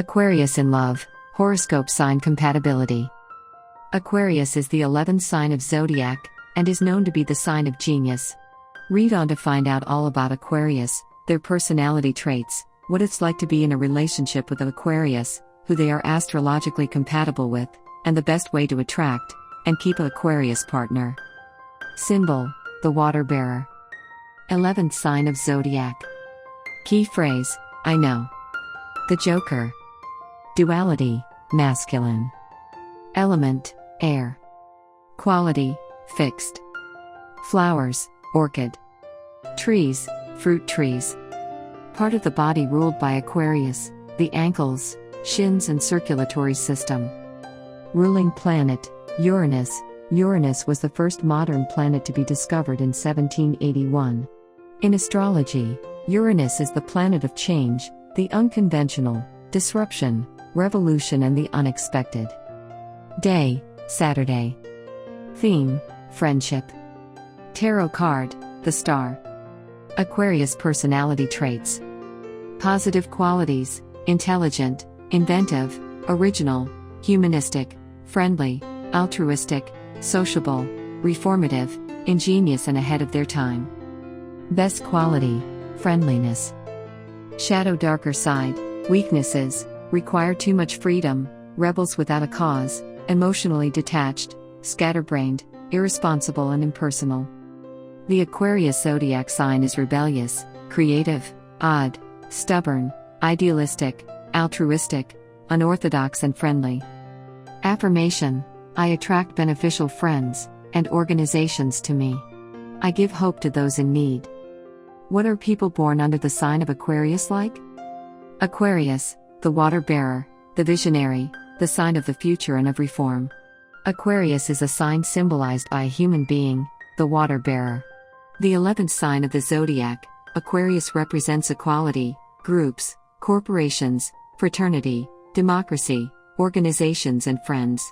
Aquarius in love, horoscope sign compatibility. Aquarius is the 11th sign of zodiac, and is known to be the sign of genius. Read on to find out all about Aquarius, their personality traits, what it's like to be in a relationship with an Aquarius, who they are astrologically compatible with, and the best way to attract and keep an Aquarius partner. Symbol: the water bearer. 11th sign of zodiac. Key phrase: I know. The Joker. Duality: masculine. Element: air. Quality: fixed. Flowers: orchid. Trees: fruit trees. Part of the body ruled by Aquarius: the ankles, shins and circulatory system. Ruling planet: Uranus. Uranus was the first modern planet to be discovered in 1781. In astrology, Uranus is the planet of change, the unconventional, disruption, revolution and the unexpected. Day: Saturday. Theme: friendship. Tarot card: the Star. Aquarius personality traits. Positive qualities: intelligent, inventive, original, humanistic, friendly, altruistic, sociable, reformative, ingenious and ahead of their time. Best quality: friendliness. Shadow darker side: weaknesses: require too much freedom, rebels without a cause, emotionally detached, scatterbrained, irresponsible and impersonal. The Aquarius zodiac sign is rebellious, creative, odd, stubborn, idealistic, altruistic, unorthodox and friendly. Affirmation: I attract beneficial friends and organizations to me. I give hope to those in need. What are people born under the sign of Aquarius like? Aquarius, the water bearer, the visionary, the sign of the future and of reform. Aquarius is a sign symbolized by a human being, the water bearer. The 11th sign of the zodiac, Aquarius represents equality, groups, corporations, fraternity, democracy, organizations and friends.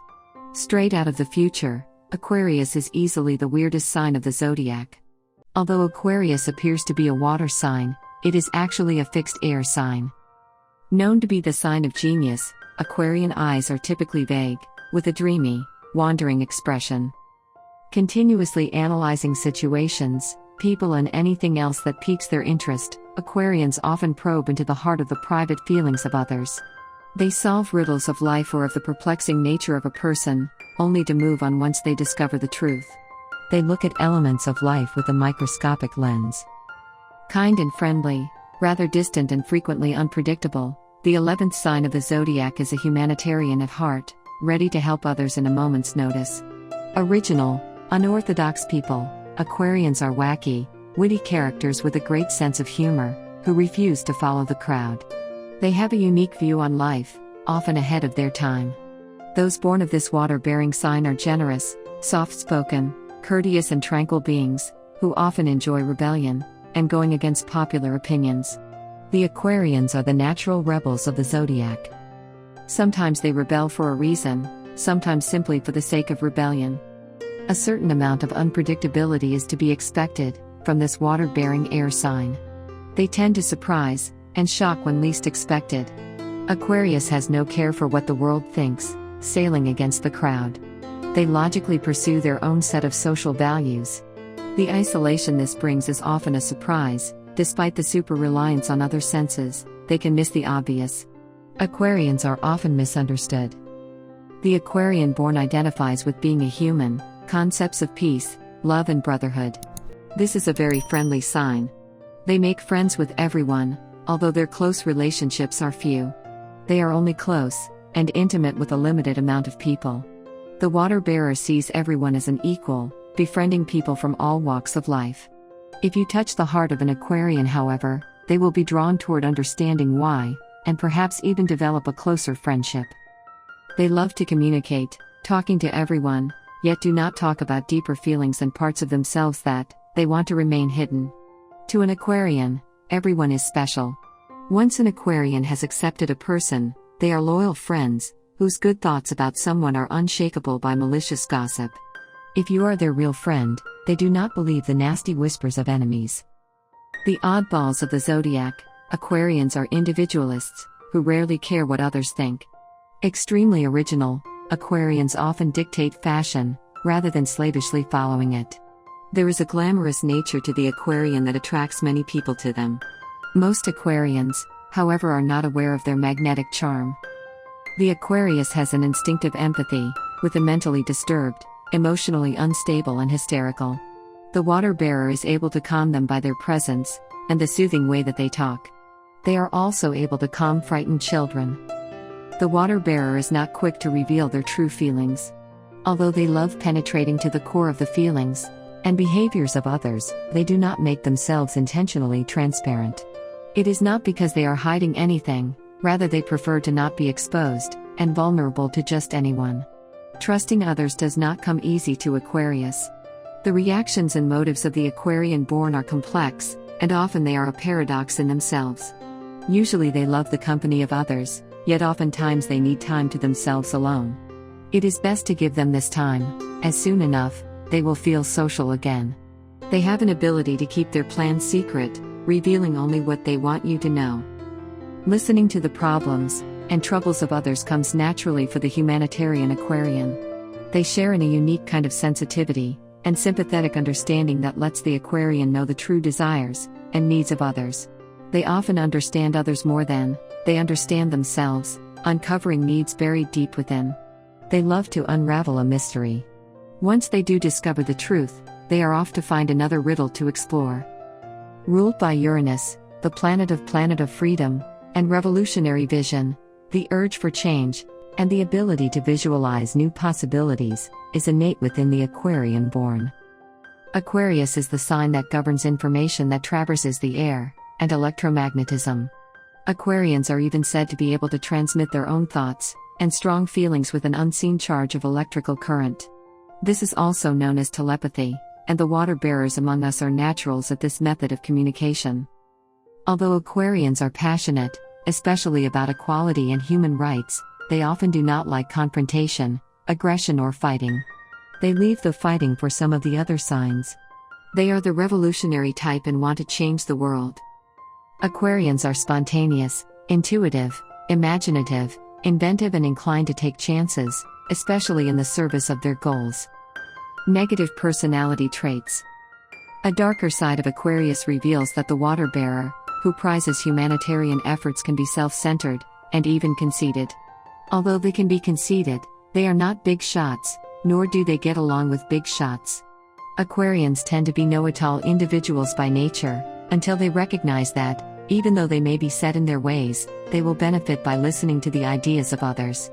Straight out of the future, Aquarius is easily the weirdest sign of the zodiac. Although Aquarius appears to be a water sign, it is actually a fixed air sign. Known to be the sign of genius, Aquarian eyes are typically vague, with a dreamy, wandering expression. Continuously analyzing situations, people and anything else that piques their interest, Aquarians often probe into the heart of the private feelings of others. They solve riddles of life or of the perplexing nature of a person, only to move on once they discover the truth. They look at elements of life with a microscopic lens. Kind and friendly, rather distant and frequently unpredictable, the 11th sign of the zodiac is a humanitarian at heart, ready to help others in a moment's notice. Original, unorthodox people, Aquarians are wacky, witty characters with a great sense of humor, who refuse to follow the crowd. They have a unique view on life, often ahead of their time. Those born of this water-bearing sign are generous, soft-spoken, courteous and tranquil beings, who often enjoy rebellion, and going against popular opinions. The Aquarians are the natural rebels of the zodiac. Sometimes they rebel for a reason, sometimes simply for the sake of rebellion. A certain amount of unpredictability is to be expected from this water-bearing air sign. They tend to surprise and shock when least expected. Aquarius has no care for what the world thinks, sailing against the crowd. They logically pursue their own set of social values. The isolation this brings is often a surprise. Despite the super-reliance on other senses, they can miss the obvious. Aquarians are often misunderstood. The Aquarian-born identifies with being a human, concepts of peace, love and brotherhood. This is a very friendly sign. They make friends with everyone, although their close relationships are few. They are only close and intimate with a limited amount of people. The water bearer sees everyone as an equal, befriending people from all walks of life. If you touch the heart of an Aquarian, however, they will be drawn toward understanding why, and perhaps even develop a closer friendship. They love to communicate, talking to everyone, yet do not talk about deeper feelings and parts of themselves that they want to remain hidden. To an Aquarian, everyone is special. Once an Aquarian has accepted a person, they are loyal friends, whose good thoughts about someone are unshakable by malicious gossip. If you are their real friend, they do not believe the nasty whispers of enemies. The oddballs of the zodiac, Aquarians are individualists, who rarely care what others think. Extremely original, Aquarians often dictate fashion, rather than slavishly following it. There is a glamorous nature to the Aquarian that attracts many people to them. Most Aquarians, however, are not aware of their magnetic charm. The Aquarius has an instinctive empathy, with the mentally disturbed, emotionally unstable and hysterical. The water bearer is able to calm them by their presence, and the soothing way that they talk. They are also able to calm frightened children. The water bearer is not quick to reveal their true feelings. Although they love penetrating to the core of the feelings and behaviors of others, they do not make themselves intentionally transparent. It is not because they are hiding anything, rather they prefer to not be exposed and vulnerable to just anyone. Trusting others does not come easy to Aquarius. The reactions and motives of the Aquarian-born are complex, and often they are a paradox in themselves. Usually they love the company of others, yet oftentimes they need time to themselves alone. It is best to give them this time, as soon enough, they will feel social again. They have an ability to keep their plans secret, revealing only what they want you to know. Listening to the problems and troubles of others comes naturally for the humanitarian Aquarian. They share in a unique kind of sensitivity and sympathetic understanding that lets the Aquarian know the true desires and needs of others. They often understand others more than they understand themselves, uncovering needs buried deep within. They love to unravel a mystery. Once they do discover the truth, they are off to find another riddle to explore. Ruled by Uranus, the planet of freedom and revolutionary vision, the urge for change, and the ability to visualize new possibilities, is innate within the Aquarian-born. Aquarius is the sign that governs information that traverses the air, and electromagnetism. Aquarians are even said to be able to transmit their own thoughts and strong feelings with an unseen charge of electrical current. This is also known as telepathy, and the water bearers among us are naturals at this method of communication. Although Aquarians are passionate, especially about equality and human rights, they often do not like confrontation, aggression or fighting. They leave the fighting for some of the other signs. They are the revolutionary type and want to change the world. Aquarians are spontaneous, intuitive, imaginative, inventive and inclined to take chances, especially in the service of their goals. Negative personality traits. A darker side of Aquarius reveals that the water bearer, who prizes humanitarian efforts, can be self-centered and even conceited. Although they can be conceited, they are not big shots, nor do they get along with big shots. Aquarians tend to be know-it-all individuals by nature, until they recognize that, even though they may be set in their ways, they will benefit by listening to the ideas of others.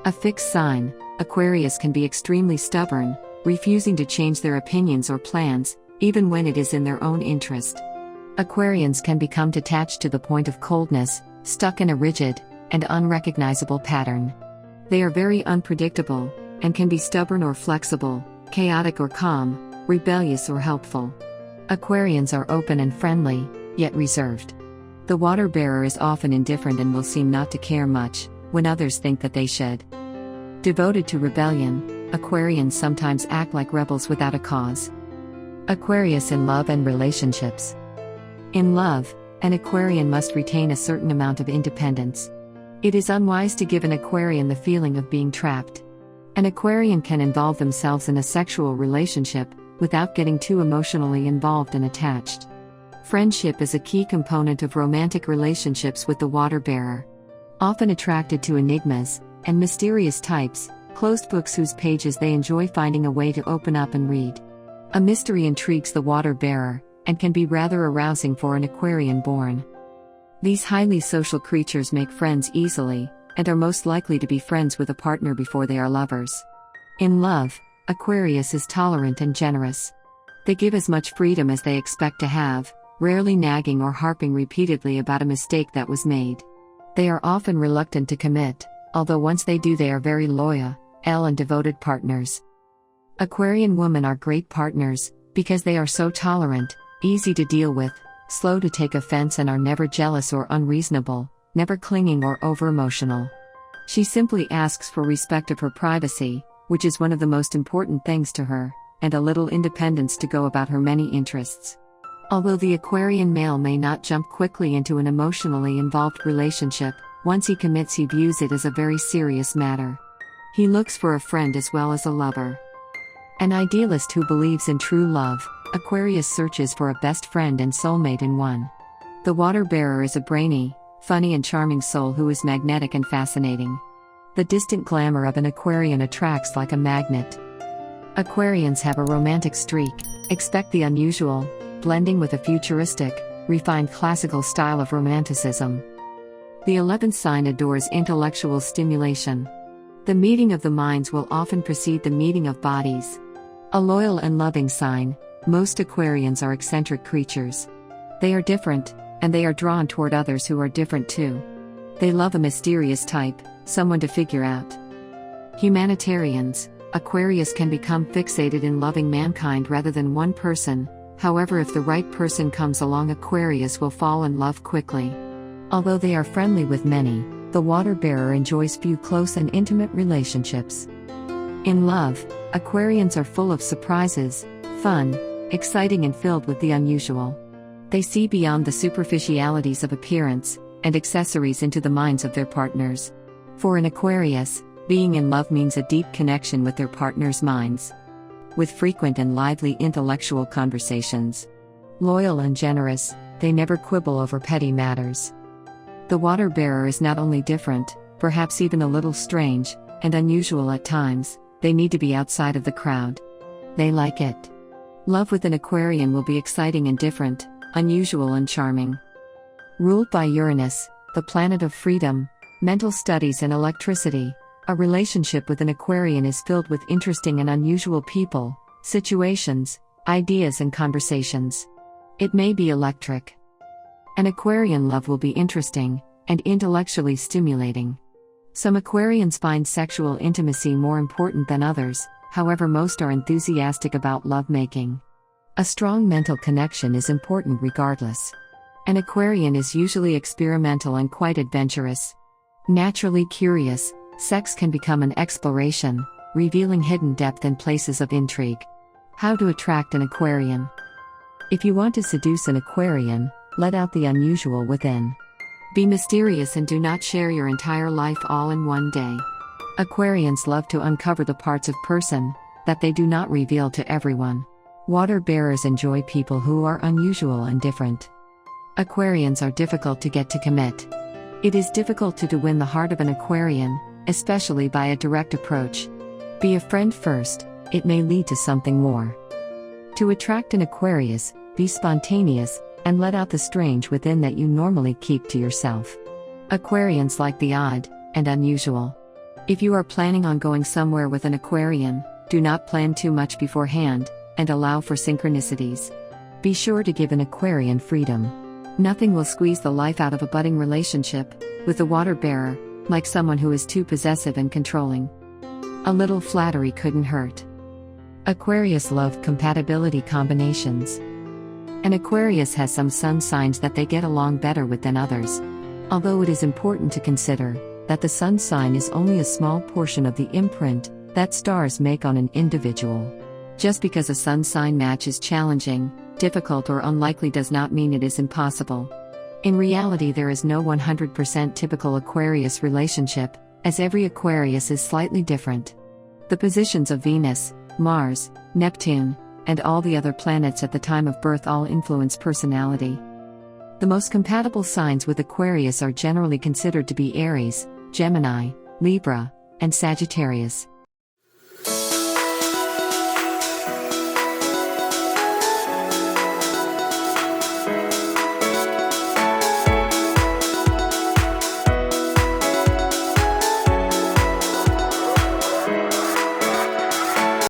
A fixed sign, Aquarius can be extremely stubborn, refusing to change their opinions or plans, even when it is in their own interest. Aquarians can become detached to the point of coldness, stuck in a rigid and unrecognizable pattern. They are very unpredictable, and can be stubborn or flexible, chaotic or calm, rebellious or helpful. Aquarians are open and friendly, yet reserved. The water bearer is often indifferent and will seem not to care much, when others think that they should. Devoted to rebellion, Aquarians sometimes act like rebels without a cause. Aquarius in love and relationships. In love, an Aquarian must retain a certain amount of independence. It is unwise to give an Aquarian the feeling of being trapped. An Aquarian can involve themselves in a sexual relationship, without getting too emotionally involved and attached. Friendship is a key component of romantic relationships with the water bearer. Often attracted to enigmas and mysterious types, closed books whose pages they enjoy finding a way to open up and read. A mystery intrigues the water bearer, and can be rather arousing for an Aquarian-born. These highly social creatures make friends easily, and are most likely to be friends with a partner before they are lovers. In love, Aquarius is tolerant and generous. They give as much freedom as they expect to have, rarely nagging or harping repeatedly about a mistake that was made. They are often reluctant to commit, although once they do they are very loyal and devoted partners. Aquarian women are great partners, because they are so tolerant, easy to deal with, slow to take offense and are never jealous or unreasonable, never clinging or over-emotional. She simply asks for respect of her privacy, which is one of the most important things to her, and a little independence to go about her many interests. Although the Aquarian male may not jump quickly into an emotionally involved relationship, Once he commits, he views it as a very serious matter. He looks for a friend as well as a lover. An idealist who believes in true love, Aquarius searches for a best friend and soulmate in one. The water bearer is a brainy, funny and charming soul who is magnetic and fascinating. The distant glamour of an Aquarian attracts like a magnet. Aquarians have a romantic streak. Expect the unusual, blending with a futuristic, refined classical style of romanticism. The 11th sign adores intellectual stimulation. The meeting of the minds will often precede the meeting of bodies. A loyal and loving sign, most Aquarians are eccentric creatures. They are different, and they are drawn toward others who are different too. They love a mysterious type, someone to figure out. Humanitarians, Aquarius can become fixated in loving mankind rather than one person. However, if the right person comes along, Aquarius will fall in love quickly. Although they are friendly with many, the water bearer enjoys few close and intimate relationships. In love, Aquarians are full of surprises, fun, exciting and filled with the unusual. They see beyond the superficialities of appearance and accessories into the minds of their partners. For an Aquarius, being in love means a deep connection with their partner's minds. With frequent and lively intellectual conversations. Loyal and generous, they never quibble over petty matters. The water bearer is not only different, perhaps even a little strange, and unusual at times. They need to be outside of the crowd. They like it. Love with an Aquarian will be exciting and different, unusual and charming. Ruled by Uranus, the planet of freedom, mental studies and electricity, a relationship with an Aquarian is filled with interesting and unusual people, situations, ideas and conversations. It may be electric. An Aquarian love will be interesting and intellectually stimulating. Some Aquarians find sexual intimacy more important than others, however most are enthusiastic about lovemaking. A strong mental connection is important regardless. An Aquarian is usually experimental and quite adventurous. Naturally curious, sex can become an exploration, revealing hidden depth and places of intrigue. How to attract an Aquarian? If you want to seduce an Aquarian, let out the unusual within. Be mysterious and do not share your entire life all in one day. Aquarians love to uncover the parts of person that they do not reveal to everyone. Water bearers enjoy people who are unusual and different. Aquarians are difficult to get to commit. It is difficult to win the heart of an Aquarian, especially by a direct approach. Be a friend first, it may lead to something more. To attract an Aquarius, be spontaneous, and let out the strange within that you normally keep to yourself. Aquarians like the odd and unusual. If you are planning on going somewhere with an Aquarian, do not plan too much beforehand, and allow for synchronicities. Be sure to give an Aquarian freedom. Nothing will squeeze the life out of a budding relationship with the water bearer, like someone who is too possessive and controlling. A little flattery couldn't hurt. Aquarius love compatibility combinations. An Aquarius has some sun signs that they get along better with than others. Although it is important to consider that the sun sign is only a small portion of the imprint that stars make on an individual. Just because a sun sign match is challenging, difficult or unlikely does not mean it is impossible. In reality, there is no 100% typical Aquarius relationship, as every Aquarius is slightly different. The positions of Venus, Mars, Neptune, and all the other planets at the time of birth all influence personality. The most compatible signs with Aquarius are generally considered to be Aries, Gemini, Libra, and Sagittarius.